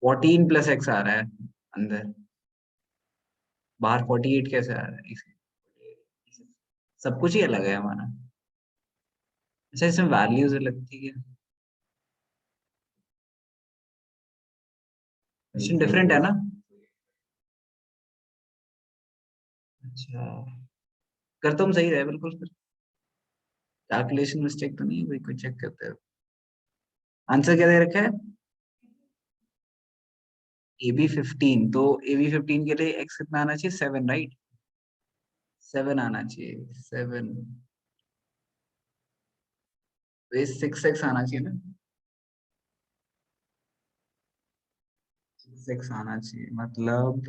[SPEAKER 1] फोर्टीन प्लस एक्स आ रहा है अंदर, बाहर 48 कैसे आ रहा है सब कुछ ही अलग है हमारा। अच्छा इसमें वैल्यूज लगती है, क्वेश्चन डिफरेंट है ना। अच्छा कर तो हम सही रहे बिल्कुल फिर, कैलकुलेशन मिस्टेक तो नहीं है कोई चेक करते हो। आंसर क्या दे रखा है? AB 15, तो AB 15 के लिए एक्स कितना आना चाहिए? 7 राइट, 7 आना चाहिए 7, तो ये 6x आना चाहिए ना, 6x आना चाहिए मतलब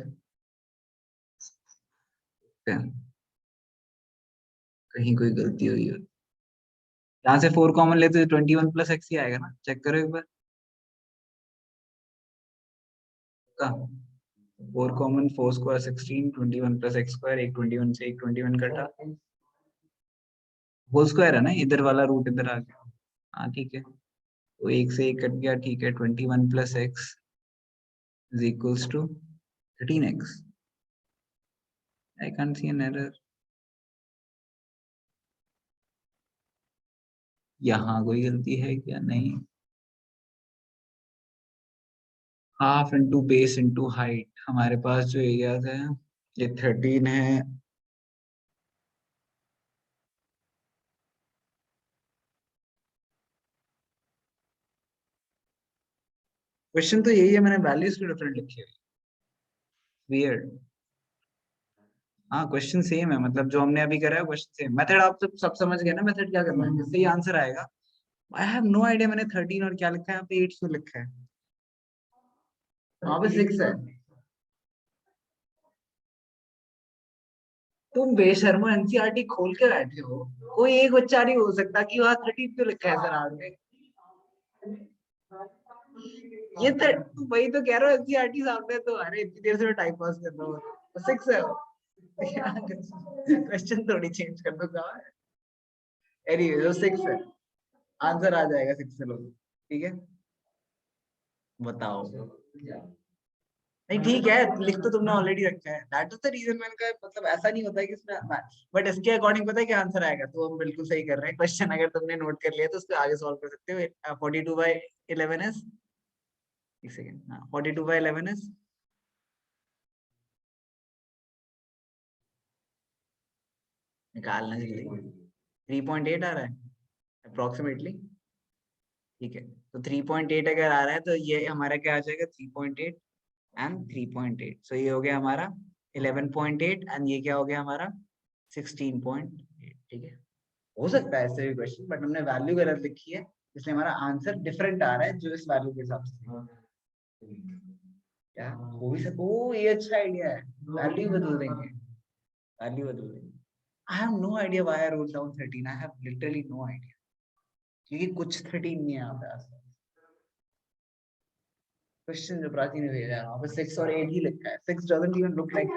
[SPEAKER 1] कहीं कोई गलती हुई हो। यहाँ से 4 कॉमन लेते तो 21 प्लस एक्स ही आएगा ना, चेक करो एक बार। 4 common, 4 square 16, 21 plus x square, एक 21 से एक 21 कटा, होल स्क्वायर है ना, इधर वाला रूट इधर आ गया। हाँ ठीक है, तो एक से एक कट गया, ठीक है, 21 plus x is equals to 13x। I can't see an error, यहाँ कोई गलती है क्या? नहीं, half into base into height, हमारे पास जो एरियाज है ये 13 है, क्वेश्चन तो यही है, मैंने वैल्यूज भी डिफरेंट लिखी है, वियर्ड। हाँ क्वेश्चन सेम है, मतलब जो हमने अभी करा है क्वेश्चन सेम, मेथड आप सब समझ गए ना, मेथड क्या करना है, जिससे ही आंसर आएगा। आई हैव नो आइडिया मैंने 13 और क्या लिखा है, यहाँ पे 8 क्यों लिखा है, वहां पे 6 है। तुम बेशर्मो एनसीईआरटी खोल के बैठे हो, कोई एक बच्चा नहीं हो सकता कि वहां 13 क्यों लिखा है सर आगे। ये तो वही तो कह रहा हूँ, एनसीईआरटी सामने है, तो अरे इतनी देर से मैं टाइम पास कर रहा हूँ, 6 है। क्वेश्चन थोड़ी चेंज कर दूंगा। एनीवे जो 6 है, आंसर आ जाएगा 6 से लोग, ठीक है। बताओ, नहीं ठीक है, लिख तो तुमने ऑलरेडी रखा है, दैट इज द रीजन मैंने कहा, मतलब ऐसा नहीं होता है कि इसमें, बट इसके अकॉर्डिंग पता है क्या आंसर आएगा, तो हम बिल्कुल सही कर रहे हैं, क्वेश्चन अगर तुमने नोट कर लिया तो उसको आगे सॉल्व कर सकते हो। 42/11 is, एक सेकंड, हाँ 42/11 is, निकालना जल्दी, 3.8 आ रहा है अप्रोक्सीमेटली, ठीक है, तो 3.8 अगर आ रहा है तो ये हमारा क्या आ जाएगा, 3.8 एंड 3.8, सो ये हो गया हमारा 11.8 एंड ये क्या हो गया हमारा 16.8, ठीक है। हो सकता है ऐसे भी क्वेश्चन, बट हमने वैल्यू गलत लिखी है, इसलिए हमारा आंसर डिफरेंट आ रहा है जो इस वैल्यू के हिसाब से। क्या वो भी सब, ओ ये अच्छा आइडिया है, वैल्यू बदल देंगे, वैल्यू बदल देंगे। I have no idea why I wrote down 13, I have literally no idea, क्योंकि कुछ 13 नहीं है यहाँ पे आसपास। क्वेश्चन जो प्राची ने भेजा है वहाँ पे 6 और 8 ही लिखा है, 6 doesn't even look like.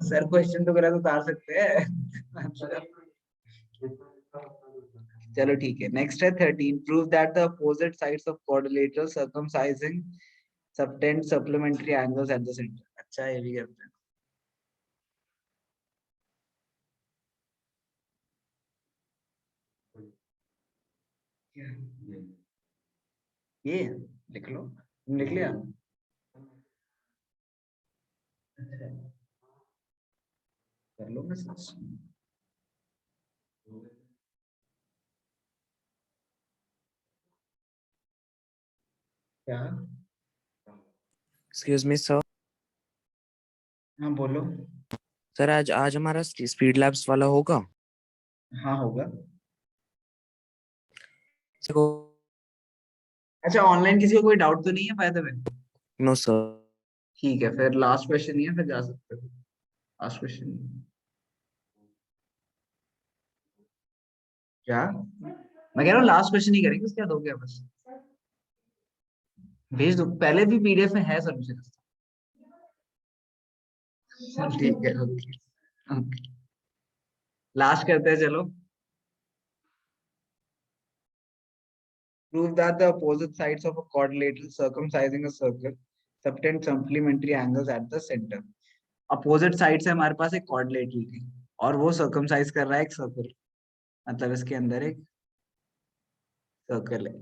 [SPEAKER 1] Sir question तो गलत उतार सकते हैं। चलो ठीक है, नेक्स्ट है 13, prove that the opposite sides of quadrilateral circumscribing subtend supplementary angles at the centre. अच्छा ये भी करते हैं, ये लिख लो, लिख लिया। अच्छा, कर लो मैसेज, क्या
[SPEAKER 3] एक्सक्यूज मी सर।
[SPEAKER 2] हाँ बोलो।
[SPEAKER 3] सर आज आज हमारा स्पीड लैब्स वाला होगा?
[SPEAKER 2] हाँ होगा।
[SPEAKER 3] नो
[SPEAKER 2] अच्छा, ऑनलाइन किसी को कोई डाउट तो नहीं है बाय द वे?
[SPEAKER 3] सर।
[SPEAKER 2] ठीक है, फिर लास्ट क्वेश्चन ही है, फिर जा सकते हो। Last question. क्या मैं कह रहा हूँ, लास्ट क्वेश्चन ही करेंगे, उसके बाद हो गया बस। भेज दो, पहले भी पीडीएफ में है सर मुझे। ठीक है, ओके ओके। लास्ट करते हैं चलो। Prove that the opposite sides of a quadrilateral circumcising a circle subtend supplementary angles at the center. Opposite side से हमारे पास एक क्वाड्रिलेटरल की, और वो सर्कमसाइज कर रहा है एक सर्कल, मतलब इसके अंदर एक सर्कल है।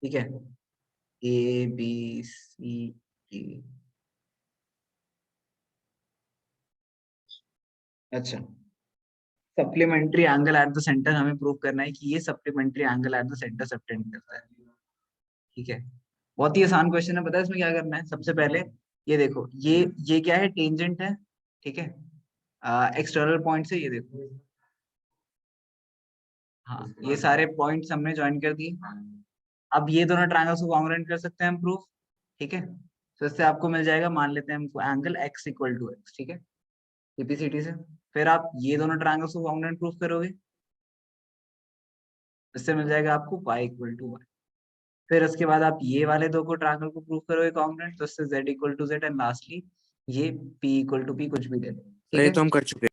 [SPEAKER 2] ठीक है, ए बी सी डी। अच्छा, supplementary angle eight the centre हमें प्रूव करना है कि ये supplementary angle eight the centre subtend करता है। ठीक है, बहुत ही आसान क्वेश्चन है। पता है इसमें क्या करना है? सबसे पहले ये देखो, ये क्या है? टेंजेंट है। ठीक है, एक्सटर्नल पॉइंट से ये देखो, हाँ ये सारे पॉइंट्स हमने ज्वाइन कर दिए। अब ये दोनों ट्रायंगल्स को कॉन्ग्रुएंट कर सकते हैं हम प्रूफ। ठीक है, तो इससे आपको मिल जाएगा, मान लेते हैं हमको angle x equal to x. ठीक है, सीपीसीटी से फिर आप ये दोनों ट्रायंगल्स को कॉन्ग्रुएंट प्रूफ करोगे, इससे मिल जाएगा आपको y इक्वल टू वाई। फिर उसके बाद आप ये वाले दो को ट्रायंगल को प्रूफ करोगे कॉन्ग्रुएंट, तो इससे z equal to z, and lastly ये p इक्वल टू p कुछ भी ले लो। ठीक
[SPEAKER 3] ये
[SPEAKER 2] है,
[SPEAKER 3] तो हम कर चुके हैं।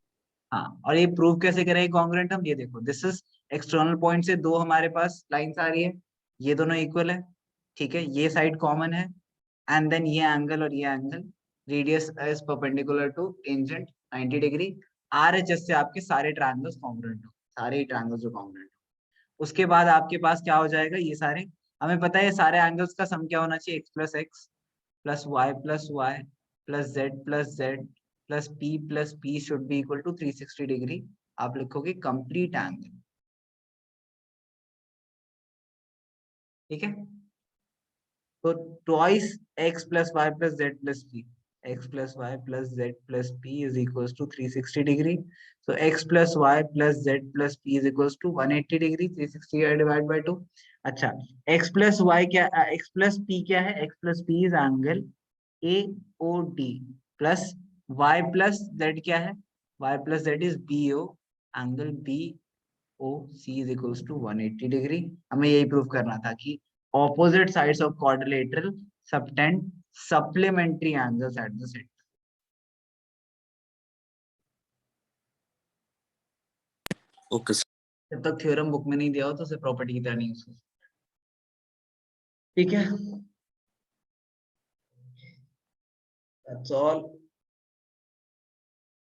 [SPEAKER 2] हाँ, और ये प्रूव कैसे करेंगे कॉन्ग्रुएंट हम? ये देखो, दिस इज एक्सटर्नल पॉइंट से दो हमारे पास लाइंस आ रही है, ये दोनों इक्वल है। ठीक है, ये साइड कॉमन है, एंड देन ये एंगल और ये angle, radius is perpendicular to tangent 90 degree. RHS से आपके सारे ट्रायंगल्स कॉन्ग्रुएंट हो, सारे ट्रायंगल्स जो कॉन्ग्रुएंट हो। उसके बाद आपके पास क्या हो जाएगा? ये सारे, हमें पता है सारे एंगल्स का सम क्या होना चाहिए? x plus y plus z plus p should be equal to 360 degree. आप लिखोगे कंप्लीट एंगल। ठीक है, तो twice x plus y plus z plus p, x plus y plus z plus p is equals to 360 degree. तो x plus y plus z plus p is equals to 180 degree. 360 divide by 2। अच्छा, x plus y क्या, x plus p क्या है? x plus p is angle A O D, plus y plus z क्या है? y plus z is B O, angle B O C is equals to 180 degree. हमें यही prove करना था कि opposite sides of quadrilateral subtend supplementary angles at the center.
[SPEAKER 3] Okay sir.
[SPEAKER 2] जब तक theorem book में नहीं दिया हो तो उसे प्रॉपर्टी की तरह नहीं यूज कर। ठीक है, that's all.